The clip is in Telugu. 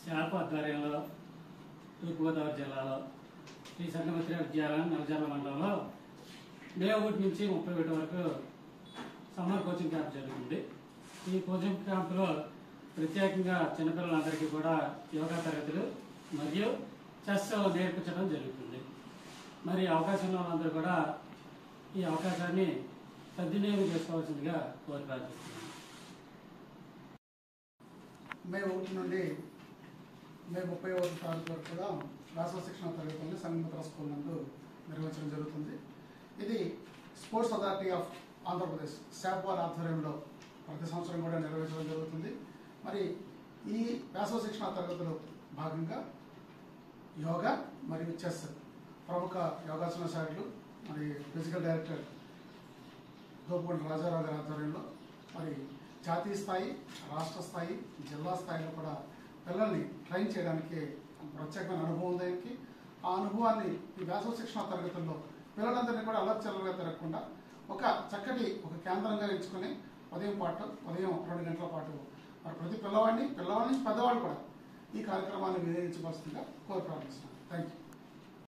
శాఖ ఆధ్వర్యంలో తూర్పుగోదావరి జిల్లాలో శ్రీ సంగమిత్ర విద్యాలయం నవజర్ల మండలంలో మే 1 నుంచి 31 వరకు సమ్మర్ కోచింగ్ క్యాంప్ జరుగుతుంది. ఈ కోచింగ్ క్యాంపులో ప్రత్యేకంగా చిన్నపిల్లలందరికీ కూడా యోగా తరగతులు మరియు చెస్ నేర్పించడం జరుగుతుంది. మరి అవకాశం ఉన్న వాళ్ళందరూ కూడా ఈ అవకాశాన్ని సద్వినియోగం చేసుకోవాల్సిందిగా కోరి ప్రార్థిస్తున్నాను. మే 1 నుండి మే 31 తారీఖు వరకు కూడా వేసవి శిక్షణ తరగతులను సంగమిత్ర స్కూల్ నందు నిర్వహించడం జరుగుతుంది. ఇది స్పోర్ట్స్ అథారిటీ ఆఫ్ ఆంధ్రప్రదేశ్ శాప్వార్ ఆధ్వర్యంలో ప్రతి సంవత్సరం కూడా నిర్వహించడం జరుగుతుంది. మరి ఈ వేసవి శిక్షణ తరగతులు భాగంగా యోగా మరియు చెస్ ప్రముఖ యోగాసన శాఖలు మరి ఫిజికల్ డైరెక్టర్ దోపుగొండ రాజారావు గారి ఆధ్వర్యంలో మరి జాతీయ స్థాయి, రాష్ట్ర స్థాయి, జిల్లా స్థాయిలో కూడా పిల్లల్ని ట్రైన్ చేయడానికి ప్రత్యేకమైన అనుభవం ఉంది. ఆయనకి ఆ అనుభవాన్ని ఈ వేసవి శిక్షణ తరగతుల్లో పిల్లలందరినీ కూడా అల్లర్చల్లగా తిరగకుండా ఒక చక్కటి కేంద్రంగా ఎంచుకొని ఉదయం 2 గంటల పాటు మరి ప్రతి పిల్లవాడిని నుంచి పెద్దవాళ్ళు కూడా ఈ కార్యక్రమాన్ని వినియోగించవలసిందిగా కోరి ప్రార్థిస్తున్నాను. Thank you.